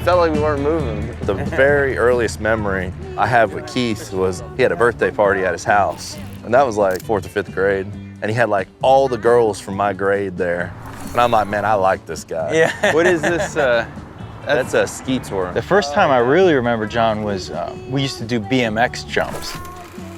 felt like we weren't moving. The very earliest memory I have with Keith was he had a birthday party at his house. And that was like 4th or 5th grade. And he had like all the girls from my grade there. And I'm like, man, I like this guy. Yeah. What is this? That's a ski tour. The first time I really remember John was, we used to do BMX jumps.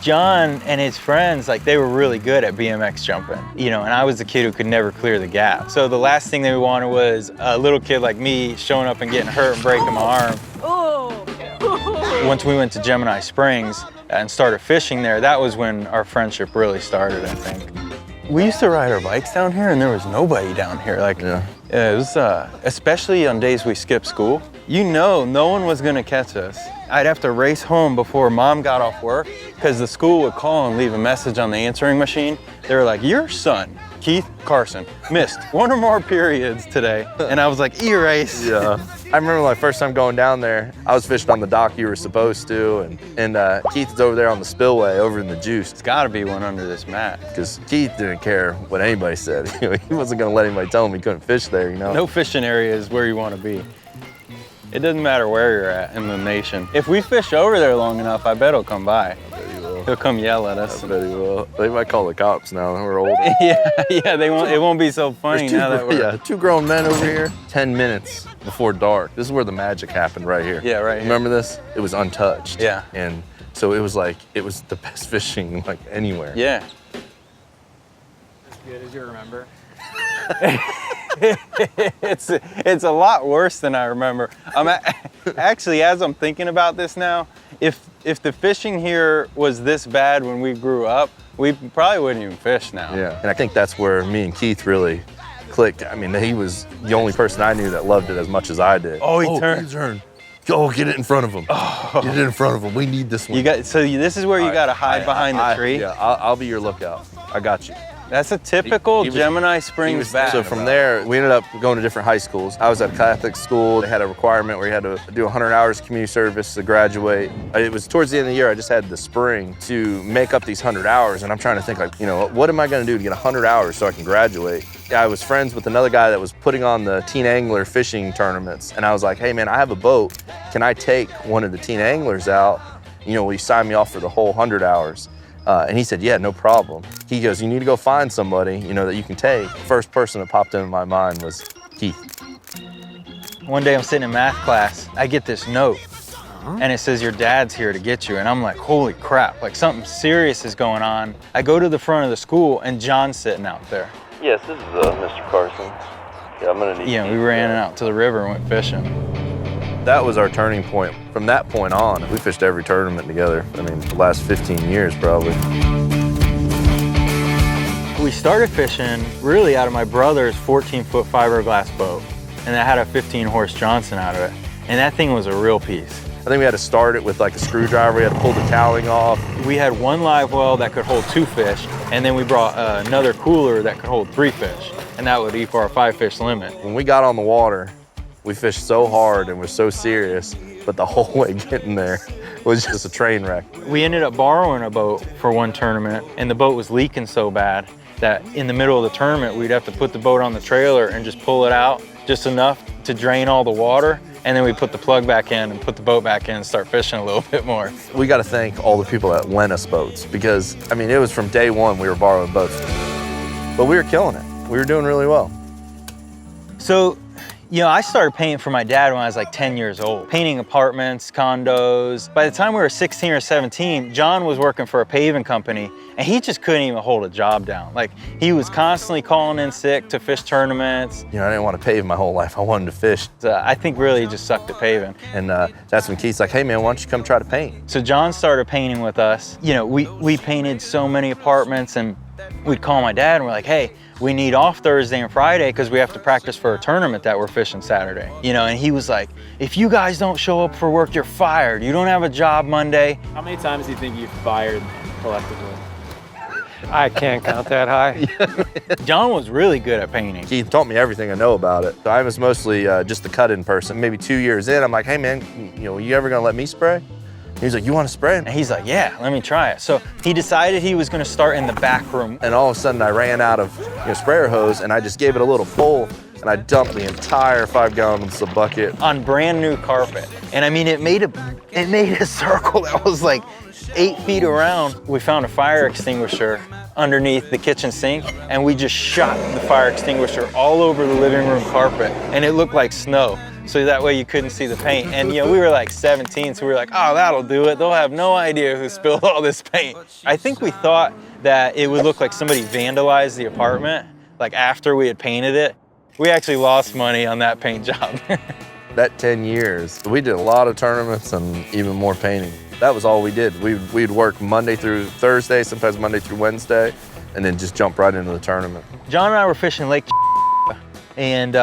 John and his friends, like they were really good at BMX jumping, you know, and I was the kid who could never clear the gap. So the last thing they wanted was a little kid like me showing up and getting hurt and breaking my arm. Oh. Once we went to Gemini Springs and started fishing there, that was when our friendship really started, I think. We used to ride our bikes down here and there was nobody down here. Like, yeah, it was, especially on days we skipped school, you know, no one was gonna catch us. I'd have to race home before Mom got off work because the school would call and leave a message on the answering machine. They were like, your son, Keith Carson, missed 1 or more periods today. And I was like, erase. Yeah. I remember my first time going down there, I was fishing on the dock you were supposed to, and Keith was over there on the spillway over in the juice. It's gotta be one under this mat. Because Keith didn't care what anybody said. You know, he wasn't gonna let anybody tell him he couldn't fish there, you know? No fishing area is where you wanna be. It doesn't matter where you're at in the nation. If we fish over there long enough, I bet he'll come by. I bet he will. He'll come yell at us. I bet he will. They might call the cops now. We're old. yeah, they won't. It won't be so funny now that we're... Yeah, 2 grown men over here, 10 minutes before dark. This is where the magic happened right here. Yeah, right here. Remember this? It was untouched. Yeah. And so it was like, it was the best fishing like anywhere. Yeah. As good as you remember. it's a lot worse than I remember. Actually, as I'm thinking about this now, if the fishing here was this bad when we grew up, we probably wouldn't even fish now. Yeah, and I think that's where me and Keith really clicked. I mean, he was the only person I knew that loved it as much as I did. Oh, he turned. Oh, get it in front of him. Oh. Get it in front of him. We need this one. This is where you got to hide behind the tree? Yeah, I'll be your lookout. I got you. That's a typical Gemini Springs bass. So from there, we ended up going to different high schools. I was at a Catholic school. They had a requirement where you had to do 100 hours of community service to graduate. It was towards the end of the year. I just had the spring to make up these 100 hours. And I'm trying to think like, you know, what am I going to do to get 100 hours so I can graduate? I was friends with another guy that was putting on the teen angler fishing tournaments. And I was like, hey man, I have a boat. Can I take one of the teen anglers out? You know, will you sign me off for the whole 100 hours? And he said, yeah, no problem. He goes, you need to go find somebody, you know, that you can take. First person that popped into my mind was Keith. One day I'm sitting in math class, I get this note, and it says, your dad's here to get you. And I'm like, holy crap, like something serious is going on. I go to the front of the school, and John's sitting out there. Yes, this is Mr. Carson. Yeah, I'm gonna need Yeah, we ran out to the river and went fishing. That was our turning point. From that point on, we fished every tournament together. I mean, the last 15 years probably. We started fishing really out of my brother's 14-foot fiberglass boat, and that had a 15-horse Johnson out of it. And that thing was a real piece. I think we had to start it with like a screwdriver. We had to pull the cowling off. We had one live well that could hold 2 fish, and then we brought another cooler that could hold 3 fish, and that would equal our 5-fish limit. When we got on the water, we fished so hard and were so serious, but the whole way getting there was just a train wreck. We ended up borrowing a boat for one tournament, and the boat was leaking so bad that in the middle of the tournament, we'd have to put the boat on the trailer and just pull it out just enough to drain all the water, and then we put the plug back in and put the boat back in and start fishing a little bit more. We got to thank all the people that lent us boats because, I mean, it was from day one we were borrowing boats. But we were killing it. We were doing really well. So, you know, I started painting for my dad when I was like 10 years old. Painting apartments, condos. By the time we were 16 or 17, John was working for a paving company and he just couldn't even hold a job down. Like, he was constantly calling in sick to fish tournaments. You know, I didn't want to pave my whole life. I wanted to fish. I think really he just sucked at paving. And that's when Keith's like, hey man, why don't you come try to paint? So John started painting with us. You know, we painted so many apartments, and we'd call my dad and we're like, hey, we need off Thursday and Friday because we have to practice for a tournament that we're fishing Saturday. You know, and he was like, if you guys don't show up for work, you're fired. You don't have a job Monday. How many times do you think you've fired collectively? I can't count that high. John was really good at painting. Keith taught me everything I know about it. So I was mostly just the cut-in person. Maybe 2 years in, I'm like, hey man, you know, you ever gonna let me spray? He's like, you want to spray? And he's like, yeah, let me try it. So he decided he was going to start in the back room. And all of a sudden I ran out of sprayer hose and I just gave it a little pull and I dumped the entire 5 gallons of bucket. On brand new carpet. And I mean, it made a circle that was like 8 feet around. We found a fire extinguisher underneath the kitchen sink, and we just shot the fire extinguisher all over the living room carpet, and it looked like snow. So that way you couldn't see the paint. And you know, we were like 17, so we were like, oh, that'll do it. They'll have no idea who spilled all this paint. I think we thought that it would look like somebody vandalized the apartment, like after we had painted it. We actually lost money on that paint job. That 10 years, we did a lot of tournaments and even more painting. That was all we did. We'd work Monday through Thursday, sometimes Monday through Wednesday, and then just jump right into the tournament. John and I were fishing Lake and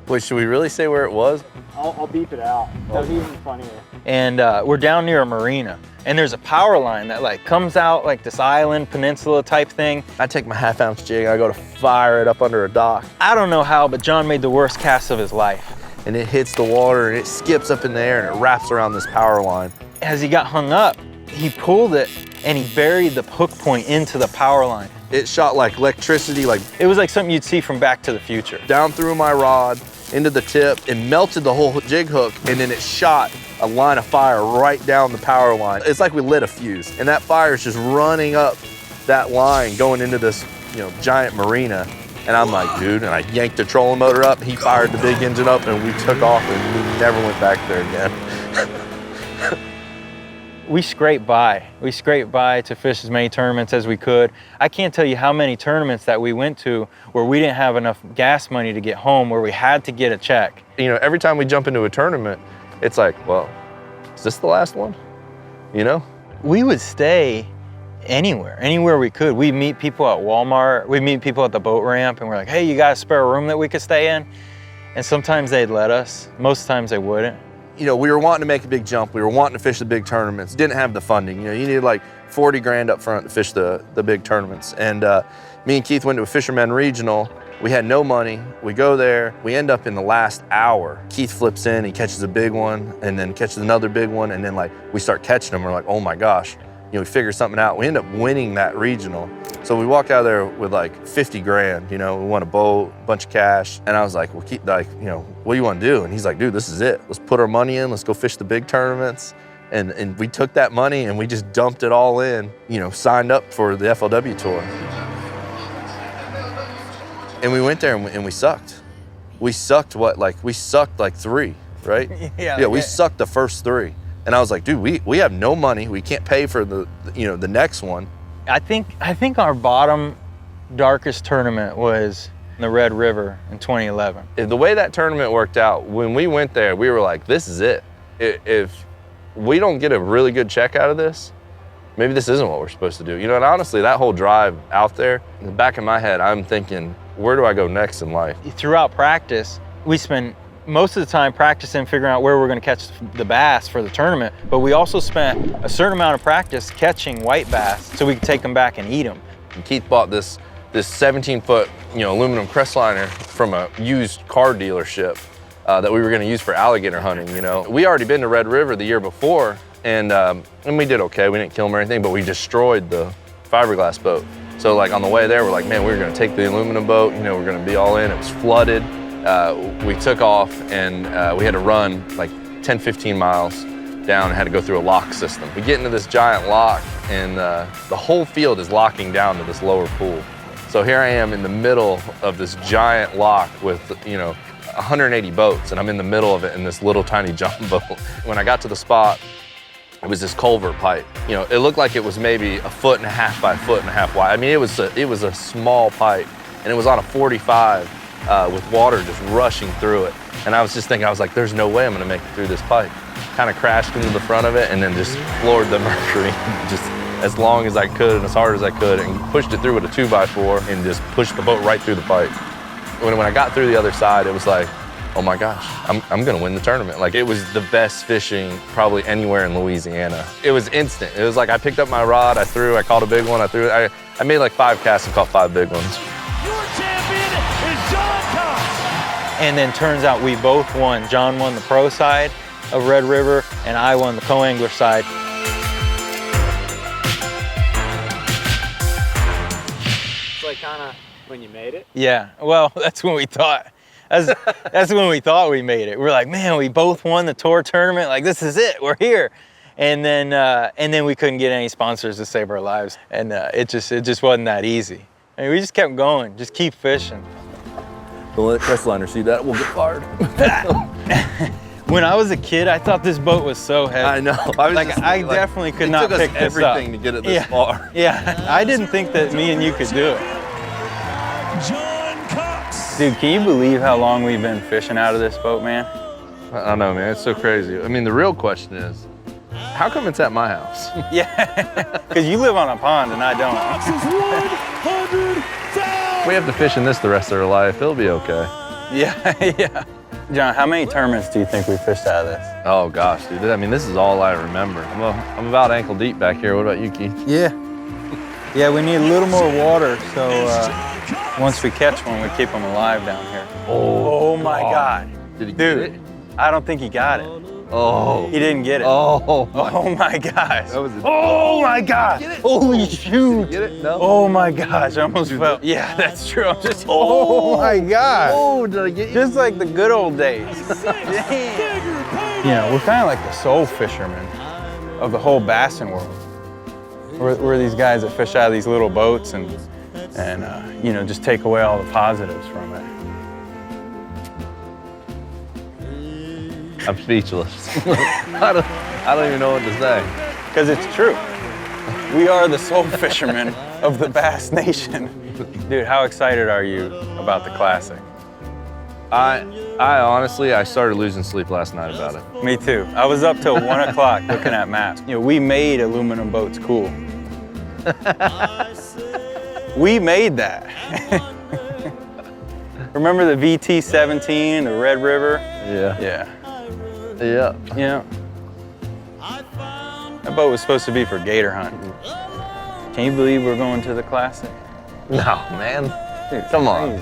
wait, should we really say where it was? I'll beep it out. That'll be even funnier. And we're down near a marina, and there's a power line that like comes out like this island peninsula type thing. I take my 1/2 ounce jig, I go to fire it up under a dock. I don't know how, but John made the worst cast of his life. And it hits the water and it skips up in the air and it wraps around this power line. As he got hung up, he pulled it and he buried the hook point into the power line. It shot like electricity, like It was like something you'd see from Back to the Future. down through my rod, into the tip, and melted the whole jig hook, and then it shot a line of fire right down the power line. It's like we lit a fuse, and that fire is just running up that line, going into this, giant marina. And I'm like, dude, and I yanked the trolling motor up, he fired the big engine up, and we took off, and we never went back there again. We scraped by. We scraped by to fish as many tournaments as we could. I can't tell you how many tournaments that we went to where we didn't have enough gas money to get home, where we had to get a check. Every time we jump into a tournament, it's like, well, is this the last one? We would stay anywhere we could. We'd meet people at Walmart, we'd meet people at the boat ramp, and we're like, hey, you got a spare room that we could stay in? And sometimes they'd let us, most times they wouldn't. We were wanting to make a big jump. We were wanting to fish the big tournaments. Didn't have the funding. You needed like 40 grand up front to fish the big tournaments. And me and Keith went to a fisherman regional. We had no money. We go there. We end up in the last hour. Keith flips in, he catches a big one, and then catches another big one, and then we start catching them. We're like, oh my gosh. We figure something out. We end up winning that regional. So we walk out of there with like 50 grand, we won a boat, a bunch of cash. And I was like, well, Keith, what do you want to do? And he's like, dude, this is it. Let's put our money in. Let's go fish the big tournaments. And we took that money and we just dumped it all in, signed up for the FLW tour. And we went there and we sucked. We sucked we sucked like 3, right? Yeah, we sucked the first 3. And I was like, dude, we have no money. We can't pay for the next one. I think our bottom darkest tournament was the Red River in 2011. The way that tournament worked out, when we went there, we were like, this is it. If we don't get a really good check out of this, maybe this isn't what we're supposed to do. And honestly, that whole drive out there, in the back of my head, I'm thinking, where do I go next in life? Throughout practice, we spend most of the time practicing, figuring out where we're going to catch the bass for the tournament, but we also spent a certain amount of practice catching white bass so we could take them back and eat them. And Keith bought this 17-foot aluminum crestliner from a used car dealership that we were going to use for alligator hunting. We already been to Red River the year before, and we did okay. We didn't kill them or anything, but we destroyed the fiberglass boat. So on the way there, we're like, man, we're going to take the aluminum boat. We're going to be all in. It was flooded. We took off and we had to run like 10, 15 miles down and had to go through a lock system. We get into this giant lock and the whole field is locking down to this lower pool. So here I am in the middle of this giant lock with, 180 boats, and I'm in the middle of it in this little tiny jumbo. When I got to the spot, it was this culvert pipe. It looked like it was maybe 1.5 foot by 1.5 foot wide. I mean, it was a small pipe, and it was on a 45. With water just rushing through it. And I was just thinking, there's no way I'm gonna make it through this pipe. Kind of crashed into the front of it and then just floored the Mercury just as long as I could and as hard as I could and pushed it through with a 2x4 and just pushed the boat right through the pipe. When I got through the other side, it was like, oh my gosh, I'm gonna win the tournament. It was the best fishing probably anywhere in Louisiana. It was instant. It was like I picked up my rod, I caught a big one, I threw it. I made like 5 casts and caught 5 big ones. And then turns out we both won. John won the pro side of Red River, and I won the co-angler side. It's kind of when you made it? Yeah, well, that's what we thought. That's when we thought we made it. We're like, man, we both won the tour tournament. Like, this is it. We're here. And then we couldn't get any sponsors to save our lives, and it just wasn't that easy. I mean, we just kept going, just keep fishing. Don't let Crestliner see that. We'll get fired. When I was a kid, I thought this boat was so heavy. I know. I definitely could not pick this up. Everything to get it this far. Yeah, I didn't think that me and you could do it. Dude, can you believe how long we've been fishing out of this boat, man? I don't know, man. It's so crazy. I mean, the real question is, how come it's at my house? Yeah, because you live on a pond and I don't. We have to fish in this the rest of our life. It'll be okay. Yeah, yeah. John, how many tournaments do you think we fished out of this? Oh gosh, dude. I mean, this is all I remember. I'm about ankle deep back here. What about you, Keith? Yeah. Yeah, we need a little more water, so once we catch one, we keep them alive down here. Oh my God. Did he get it? I don't think he got it. Oh. He didn't get it. Oh my gosh. That was oh my gosh. Holy shoot. Get it? No? Oh my gosh, I almost fell. Yeah, that's true. I'm just, oh my gosh. Oh, did I get you? Just like the good old days. You know, we're kind of like the soul fishermen of the whole bassin world. We're these guys that fish out of these little boats and you know, just take away all the positives from it. I'm speechless. I don't even know what to say. Because it's true. We are the soul fishermen of the Bass Nation. Dude, how excited are you about the Classic? I honestly, I started losing sleep last night about it. Me too. I was up till 1 o'clock looking at maps. You know, we made aluminum boats cool. We made that. Remember the VT-17, the Red River? Yeah. Yeah. Yeah. Yeah. That boat was supposed to be for gator hunting. Can you believe we're going to the Classic? No, man. Dude, come on.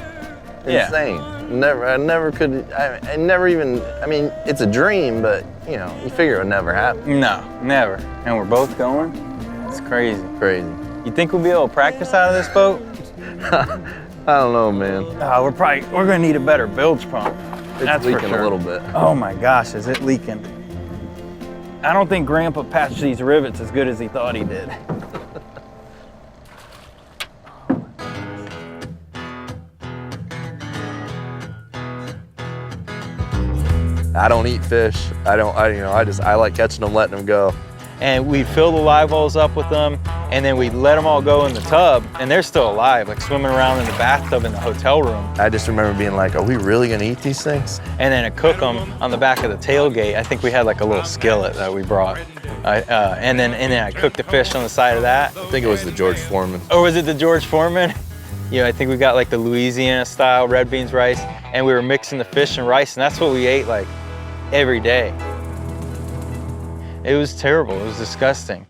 Yeah. Insane. I never could, I never even, I mean, it's a dream, but, you know, you figure it would never happen. No, never. And we're both going? It's crazy. Crazy. You think we'll be able to practice out of this boat? I don't know, man. We're gonna need a better bilge pump. It's leaking a little bit. Oh my gosh, is it leaking? I don't think Grandpa patched these rivets as good as he thought he did. I don't eat fish. I like catching them, letting them go. And we'd fill the live wells up with them, and then we'd let them all go in the tub, and they're still alive, like swimming around in the bathtub in the hotel room. I just remember being like, are we really gonna eat these things? And then to cook them on the back of the tailgate, I think we had like a little skillet that we brought. And then I cooked the fish on the side of that. I think it was the George Foreman. Or was it the George Foreman? You know, I think we got like the Louisiana style red beans rice, and we were mixing the fish and rice, and that's what we ate like every day. It was terrible, it was disgusting.